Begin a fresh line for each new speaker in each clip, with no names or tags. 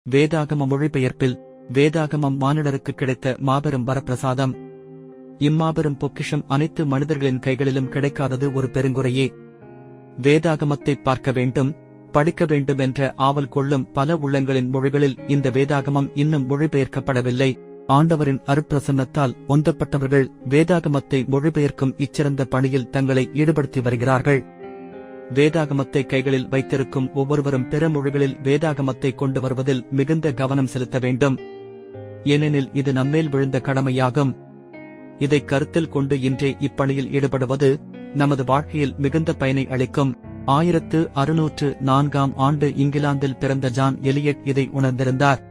வேதாகம மொழிபெயர்ப்பில் வேதாகமம் மானிடருக்கு கிடைத்த மாபெரும் வரப்பிரசாதம். இம்மாபெரும் பொக்கிஷம் அனைத்து மனிதர்களின் கைகளிலும் கிடைக்காதது ஒரு பெருங்குறையே. வேதாகமத்தை பார்க்க வேண்டும், படிக்க வேண்டும் என்ற ஆவல் கொள்ளும் பல உள்ளங்களின் மொழிகளில் இந்த வேதாகமம் இன்னும் மொழிபெயர்க்கப்படவில்லை. ஆண்டவரின் அருட்பிரசன்னத்தால் ஒன்றப்பட்டவர்கள் வேதாகமத்தை மொழிபெயர்க்கும் இச்சிறந்த பணியில் தங்களை ஈடுபடுத்தி வருகிறார்கள். வேதாகமத்தை கைகளில் வைத்திருக்கும் ஒவ்வொருவரும் பிற மொழிகளில் வேதாகமத்தை கொண்டு வருவதில் மிகுந்த கவனம் செலுத்த வேண்டும். ஏனெனில் இது நம்மேல் விழுந்த கடமையாகும். இதை கருத்தில் கொண்டு இன்றே இப்பணியில் ஈடுபடுவது நமது வாழ்க்கையில் மிகுந்த பயனை அளிக்கும். 1604ஆம் ஆண்டு இங்கிலாந்தில் பிறந்த ஜான் எலியட் இதை உணர்ந்திருந்தார்.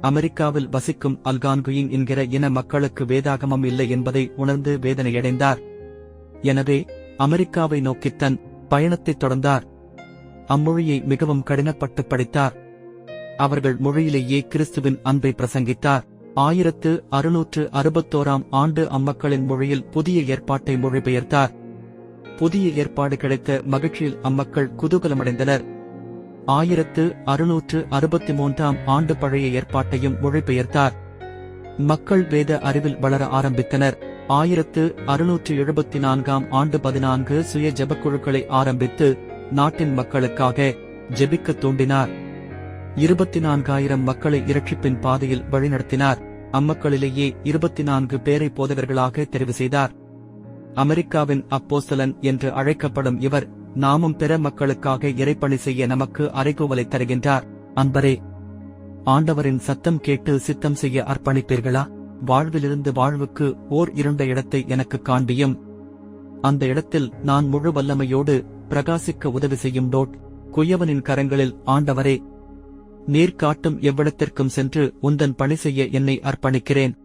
அமெரிக்காவில் வசிக்கும் அல்கான்குயின் என்கிற இன மக்களுக்கு வேதாகமம் இல்லை என்பதை உணர்ந்து வேதனையடைந்தார். எனவே அமெரிக்காவை நோக்கித் தன் பயணத்தைத் தொடர்ந்தார். அம்மொழியை மிகவும் கடினப்பட்டு படித்தார். அவர்கள் மொழியிலேயே கிறிஸ்துவின் அன்பை பிரசங்கித்தார். 1661ஆம் ஆண்டு அம்மக்களின் மொழியில் புதிய ஏற்பாட்டை மொழிபெயர்த்தார். புதிய ஏற்பாடு கிடைத்த மகிழ்ச்சியில் அம்மக்கள் குதூகலமடைந்தனர். 1663ஆம் ஆண்டு பழைய ஏற்பாட்டையும் மொழிபெயர்த்தார். மக்கள் வேத அறிவில் வளர ஆரம்பித்தனர். 1674ஆம் ஆண்டு 14 சுய ஜெபக்குழுக்களை ஆரம்பித்து நாட்டின் மக்களுக்காக ஜெபிக்கத் தூண்டினார். 24,000 மக்களை இரட்சிப்பின் பாதையில் வழிநடத்தினார். அம்மக்களிலேயே 24 பேரை போதகர்களாக தெரிவு செய்தார். அமெரிக்காவின் அப்போஸ்தலன் என்று அழைக்கப்படும் இவர் நாமும் பிற மக்களுக்காக இறைப்பணி செய்ய நமக்கு அறைகூவலை தருகின்றார். அன்பரே, ஆண்டவரின் சத்தம் கேட்டு சித்தம் செய்ய அர்ப்பணிப்பீர்களா? வாழ்விலிருந்து வாழ்வுக்கு ஓர் இருண்ட இடத்தை எனக்கு காண்பியும். அந்த இடத்தில் நான் முழு வல்லமையோடு பிரகாசிக்க உதவி செய்யும். குயவனின் கரங்களில் ஆண்டவரே, நீர் காட்டும் எவ்விடத்திற்கும் சென்று உந்தன் பணி செய்ய என்னை அர்ப்பணிக்கிறேன்.